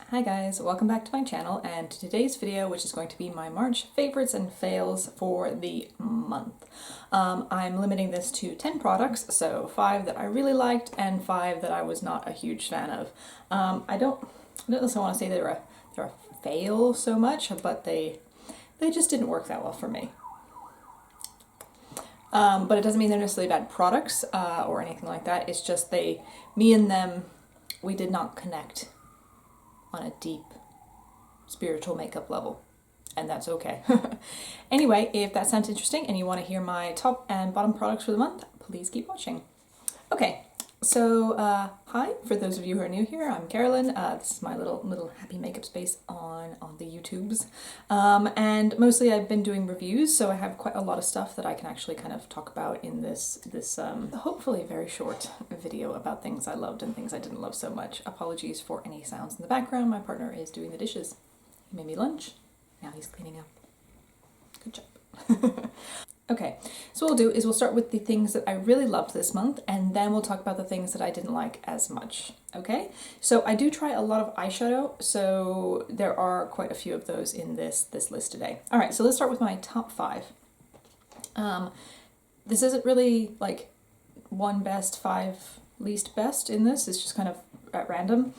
Hi guys, welcome back to my channel, and to today's video, which is going to be my March favorites and fails for the month. I'm limiting this to 10 products, so 5 that I really liked and 5 that I was not a huge fan of. I don't necessarily want to say they're a fail so much, but they just didn't work that well for me. But it doesn't mean they're necessarily bad products or anything like that. It's just me and them, we did not connect on a deep spiritual makeup level, and that's okay. Anyway, if that sounds interesting and you want to hear my top and bottom products for the month, please keep watching. Okay, so hi, for those of you who are new here, I'm Carolyn. This is my little happy makeup space on the YouTubes, and mostly I've been doing reviews, so I have quite a lot of stuff that I can actually kind of talk about in this hopefully very short video about things I loved and things I didn't love so much. Apologies for any sounds in the background. My partner is doing the dishes. He made me lunch. Now he's cleaning up. Good job. Okay, so what we'll do is we'll start with the things that I really loved this month, and then we'll talk about the things that I didn't like as much, okay? So I do try a lot of eyeshadow, so there are quite a few of those in this list today. All right, so let's start with my top 5. This isn't really like one best, 5 least best in this, it's just kind of at random.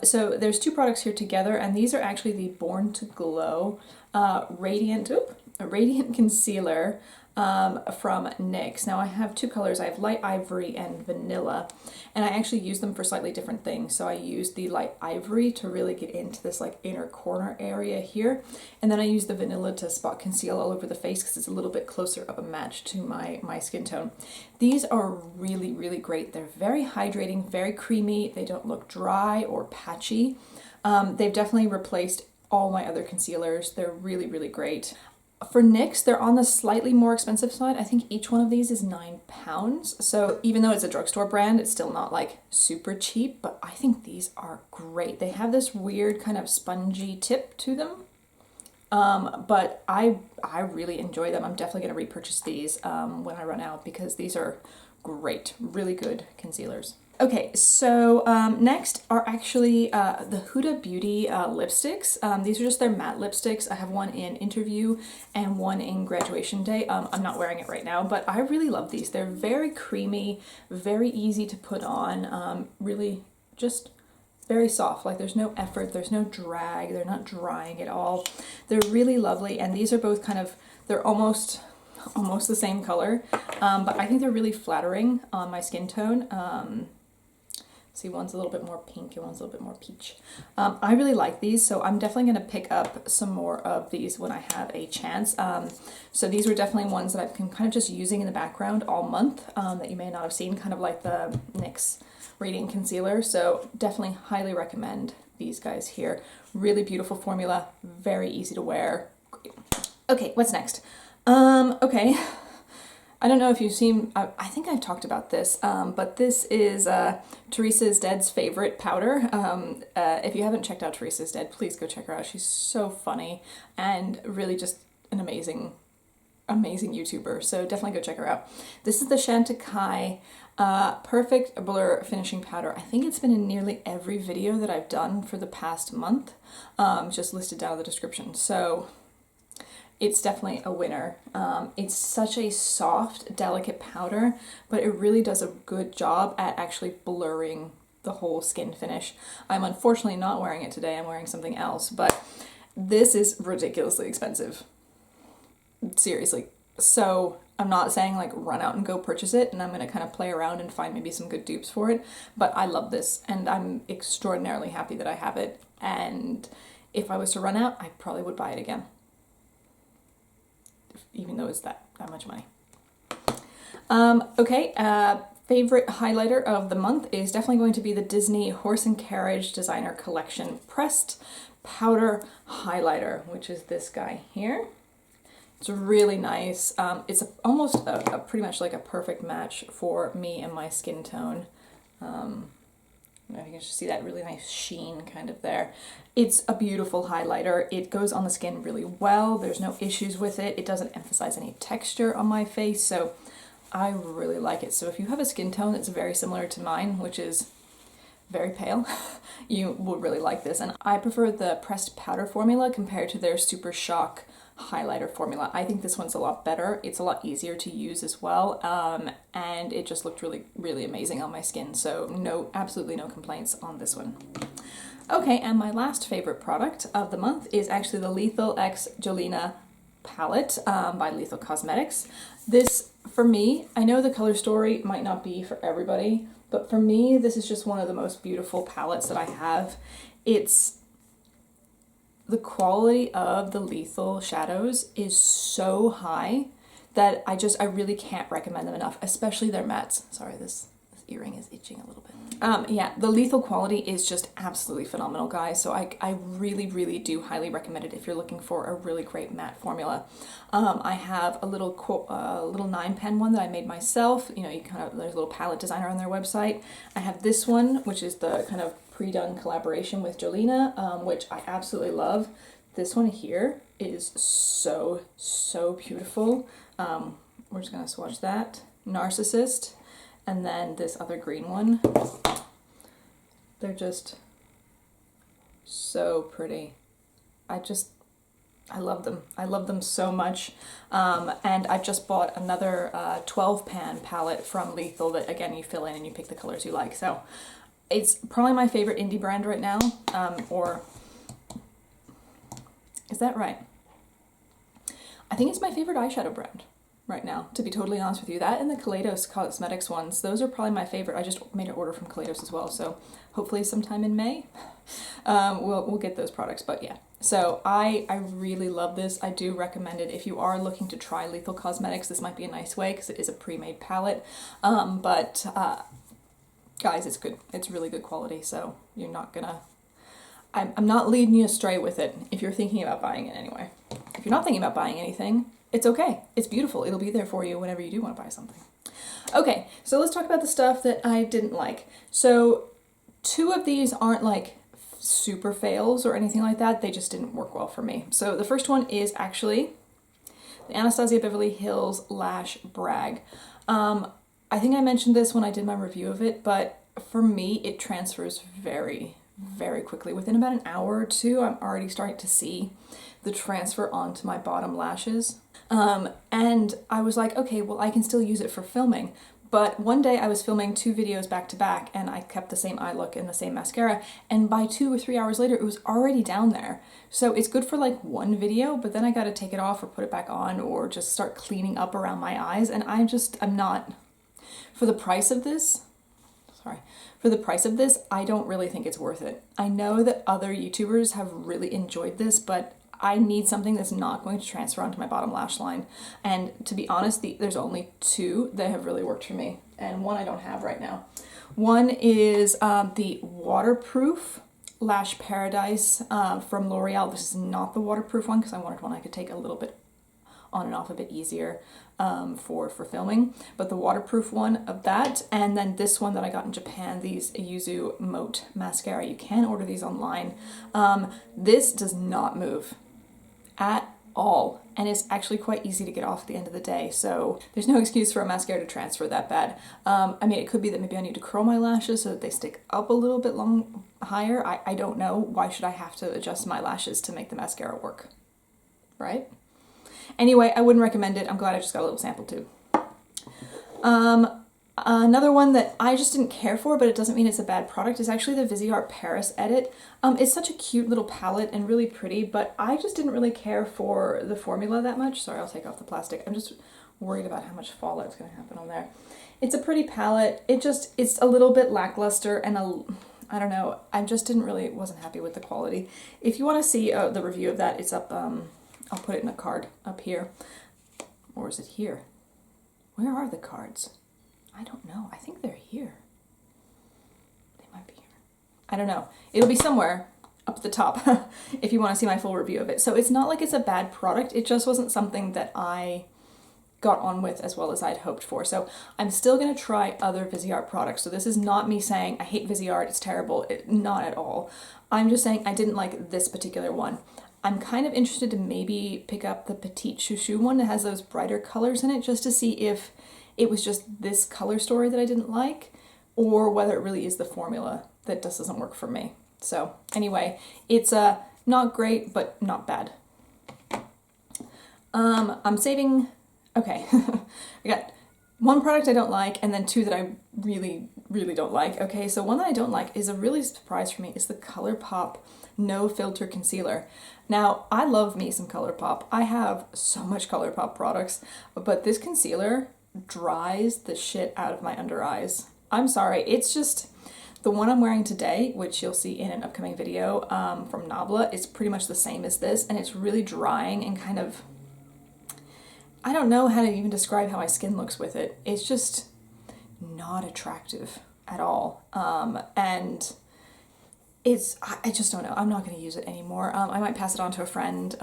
So there's 2 products here together, and these are actually the Born to Glow Radiant Concealer from NYX. Now I have 2 colors. I have Light Ivory and Vanilla, and I actually use them for slightly different things. So I use the Light Ivory to really get into this like inner corner area here, and then I use the Vanilla to spot conceal all over the face because it's a little bit closer of a match to my skin tone. These are really, really great. They're very hydrating, very creamy. They don't look dry or patchy. They've definitely replaced all my other concealers. They're really, really great. For NYX, they're on the slightly more expensive side. I think each one of these is £9. So even though it's a drugstore brand, it's still not like super cheap, but I think these are great. They have this weird kind of spongy tip to them. But I really enjoy them. I'm definitely going to repurchase these when I run out because these are great, really good concealers. Okay, so next are actually the Huda Beauty lipsticks. These are just their matte lipsticks. I have one in Interview and one in Graduation Day. I'm not wearing it right now, but I really love these. They're very creamy, very easy to put on, really just very soft. Like there's no effort, there's no drag, they're not drying at all. They're really lovely, and these are both kind of, they're almost the same color, but I think they're really flattering on my skin tone. See, one's a little bit more pink and one's a little bit more peach. I really like these, so I'm definitely going to pick up some more of these when I have a chance. So these were definitely ones that I've been kind of just using in the background all month that you may not have seen, kind of like the NYX Radiant Concealer. So definitely highly recommend these guys here. Really beautiful formula, very easy to wear. Okay, what's next? Okay. I don't know if you've seen, I think I've talked about this, but this is Teresa is Dead's favorite powder. If you haven't checked out Teresa is Dead, please go check her out. She's so funny and really just an amazing YouTuber, so definitely go check her out. This is the Chantecaille Perfect Blur Finishing Powder. I think it's been in nearly every video that I've done for the past month, just listed down in the description. So it's definitely a winner. It's such a soft, delicate powder, but it really does a good job at actually blurring the whole skin finish. I'm unfortunately not wearing it today, I'm wearing something else, but this is ridiculously expensive. Seriously. So I'm not saying like run out and go purchase it, and I'm going to kind of play around and find maybe some good dupes for it, but I love this, and I'm extraordinarily happy that I have it, and if I was to run out, I probably would buy it again. Even though it's that much money. Okay, favorite highlighter of the month is definitely going to be the Disney Horse and Carriage Designer Collection Pressed Powder Highlighter, which is this guy here. It's really nice. It's almost pretty much like a perfect match for me and my skin tone. I don't know if you can just see that really nice sheen kind of there. It's a beautiful highlighter. It goes on the skin really well. There's no issues with it. It doesn't emphasize any texture on my face, so I really like it. So if you have a skin tone that's very similar to mine, which is very pale, you will really like this. And I prefer the pressed powder formula compared to their Super Shock highlighter formula. I think this one's a lot better. It's a lot easier to use as well, and it just looked really, really amazing on my skin. So absolutely no complaints on this one. Okay, and my last favorite product of the month is actually the Lethal X Jolina palette by Lethal Cosmetics. This, for me, I know the color story might not be for everybody, but for me, this is just one of the most beautiful palettes that I have. It's the quality of the Lethal shadows is so high that I really can't recommend them enough, especially their mattes. Sorry, this earring is itching a little bit. Yeah, the Lethal quality is just absolutely phenomenal, guys. So I really, really do highly recommend it if you're looking for a really great matte formula. I have a little 9-pen one that I made myself. You know, there's a little palette designer on their website. I have this one, which is the kind of pre-done collaboration with Jolina, which I absolutely love. This one here is so, so beautiful. We're just gonna swatch that. Narcissist. And then this other green one. They're just so pretty. I love them. I love them so much. And I just bought another 12-pan palette from Lethal that, again, you fill in and you pick the colors you like. So it's probably my favorite indie brand right now. Or is that right? I think it's my favorite eyeshadow brand right now, to be totally honest with you. That and the Kaleidos Cosmetics ones, those are probably my favorite. I just made an order from Kaleidos as well, so hopefully sometime in May we'll get those products. But yeah, so I really love this. I do recommend it if you are looking to try Lethal Cosmetics. This might be a nice way because it is a pre-made palette, but guys, it's good. It's really good quality, so you're not gonna I'm not leading you astray with it if you're thinking about buying it anyway. If you're not thinking about buying anything, it's okay. It's beautiful. It'll be there for you whenever you do want to buy something. Okay, so let's talk about the stuff that I didn't like. So 2 of these aren't like super fails or anything like that. They just didn't work well for me. So the first one is actually the Anastasia Beverly Hills Lash Brag. I think I mentioned this when I did my review of it, but for me, it transfers very, very quickly. Within about an hour or 2, I'm already starting to see the transfer onto my bottom lashes. And I was like, okay, well, I can still use it for filming. But one day I was filming 2 videos back to back and I kept the same eye look and the same mascara. And by 2 or 3 hours later, it was already down there. So it's good for like 1 video, but then I got to take it off or put it back on or just start cleaning up around my eyes. And I'm not, for the price of this, I don't really think it's worth it. I know that other YouTubers have really enjoyed this, but I need something that's not going to transfer onto my bottom lash line. And to be honest, there's only 2 that have really worked for me, and 1 I don't have right now. One is the waterproof Lash Paradise from L'Oreal. This is not the waterproof one because I wanted one I could take a little bit on and off a bit easier for filming, but the waterproof one of that, and then this one that I got in Japan, these Yuzu Mote mascara. You can order these online. This does not move at all, and it's actually quite easy to get off at the end of the day, so there's no excuse for a mascara to transfer that bad. I mean, it could be that maybe I need to curl my lashes so that they stick up a little bit higher. I don't know. Why should I have to adjust my lashes to make the mascara work, right? Anyway, I wouldn't recommend it. I'm glad I just got a little sample too. Another one that I just didn't care for, but it doesn't mean it's a bad product, is actually the Viseart Paris Edit. It's such a cute little palette and really pretty, but I just didn't really care for the formula that much. Sorry, I'll take off the plastic. I'm just worried about how much fallout's going to happen on there. It's a pretty palette. It's a little bit lackluster and I don't know. I just wasn't happy with the quality. If you want to see the review of that, it's up. I'll put it in a card up here. Or is it here? Where are the cards? I don't know. I think they're here. They might be here. I don't know. It'll be somewhere up at the top if you want to see my full review of it. So it's not like it's a bad product. It just wasn't something that I got on with as well as I'd hoped for. So I'm still going to try other Viseart products. So this is not me saying I hate Viseart, it's terrible. Not at all. I'm just saying I didn't like this particular one. I'm kind of interested to maybe pick up the Petite Chouchou one that has those brighter colors in it, just to see if it was just this color story that I didn't like, or whether it really is the formula that just doesn't work for me. So anyway, it's not great, but not bad. I'm saving, okay, I got one product I don't like, and then two that I really, really don't like. Okay, so one that I don't like is a really surprise for me. It's the Colourpop No Filter Concealer. Now, I love me some Colourpop. I have so much Colourpop products, but this concealer dries the shit out of my under eyes. I'm sorry, it's just, the one I'm wearing today, which you'll see in an upcoming video from Nabla, is pretty much the same as this, and it's really drying and kind of, I don't know how to even describe how my skin looks with it. It's just not attractive at all. And it's, I just don't know. I'm not going to use it anymore. I might pass it on to a friend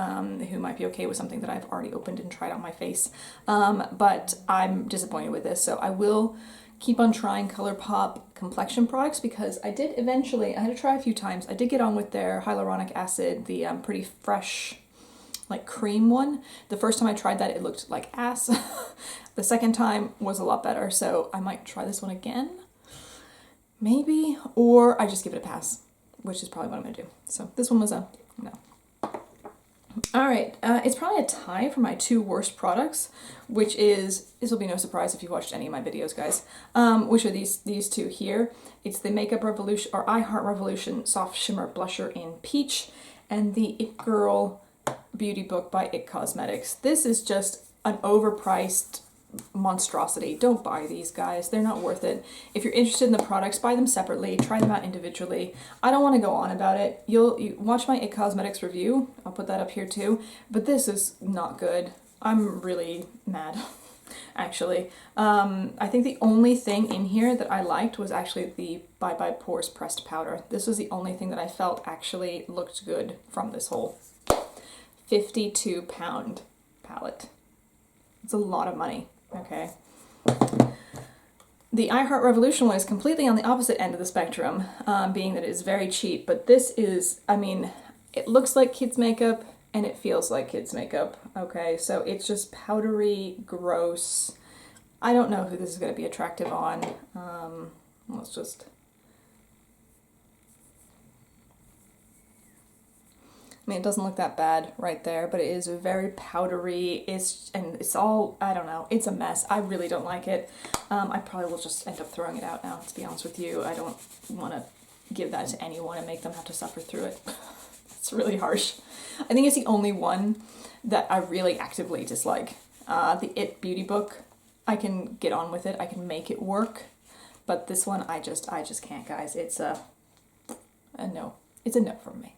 who might be okay with something that I've already opened and tried on my face. But I'm disappointed with this, so I will keep on trying Colourpop complexion products because I did eventually, I had to try a few times. I did get on with their hyaluronic acid, the Pretty Fresh like cream one. The first time I tried that, it looked like ass. The second time was a lot better, so I might try this one again, maybe, or I just give it a pass, which is probably what I'm gonna do. So this one was a no. All right, it's probably a tie for my two worst products, which is, this will be no surprise if you watched any of my videos, guys, which are these two here. It's the Makeup Revolution, or I Heart Revolution Soft Shimmer Blusher in Peach, and the It Girl Beauty Book by It Cosmetics. This is just an overpriced monstrosity. Don't buy these, guys. They're not worth it. If you're interested in the products, buy them separately. Try them out individually. I don't want to go on about it. You watch my It Cosmetics review. I'll put that up here too. But this is not good. I'm really mad, actually. I think the only thing in here that I liked was actually the Bye Bye Pores pressed powder. This was the only thing that I felt actually looked good from this whole 52-pound palette. It's a lot of money, okay? The I Heart Revolution one is completely on the opposite end of the spectrum, being that it is very cheap, but this is, I mean, it looks like kids' makeup and it feels like kids' makeup, okay? So it's just powdery, gross. I don't know who this is going to be attractive on. Let's just... I mean, it doesn't look that bad right there, but it is very powdery. It's all, I don't know, it's a mess. I really don't like it. I probably will just end up throwing it out now, to be honest with you. I don't want to give that to anyone and make them have to suffer through it. It's really harsh. I think it's the only one that I really actively dislike. The It Beauty Book, I can get on with it. I can make it work. But this one, I just can't, guys. It's a no. It's a no from me.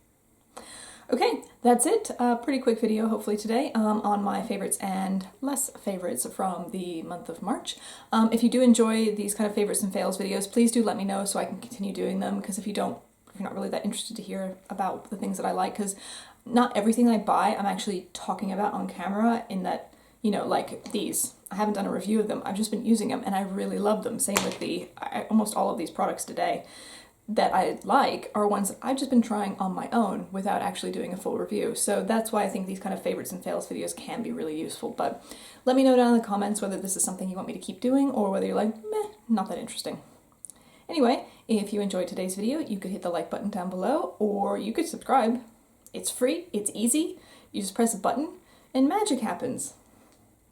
Okay, that's it. Pretty quick video, hopefully today, on my favorites and less favorites from the month of March. If you do enjoy these kind of favorites and fails videos, please do let me know so I can continue doing them, because if you're not really that interested to hear about the things that I like, because not everything I buy I'm actually talking about on camera, in that, you know, like these. I haven't done a review of them, I've just been using them and I really love them. Same with almost all of these products today that I like are ones that I've just been trying on my own without actually doing a full review. So that's why I think these kind of favorites and fails videos can be really useful. But let me know down in the comments whether this is something you want me to keep doing or whether you're like, meh, not that interesting. Anyway, if you enjoyed today's video, you could hit the like button down below, or you could subscribe. It's free, it's easy, you just press a button and magic happens.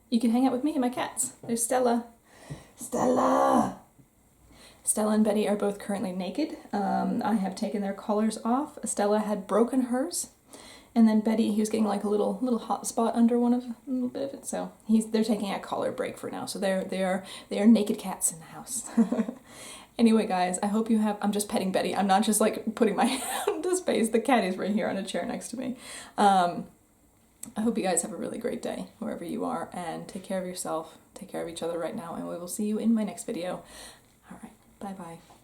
You can hang out with me and my cats. There's Stella. Stella and Betty are both currently naked. I have taken their collars off. Stella had broken hers, and then Betty, he was getting like a little hot spot under a little bit of it. So they're taking a collar break for now. So they are naked cats in the house. Anyway, guys, I hope you have. I'm just petting Betty. I'm not just like putting my hand to space. The cat is right here on a chair next to me. I hope you guys have a really great day wherever you are, and take care of yourself. Take care of each other right now, and we will see you in my next video. All right. Bye-bye.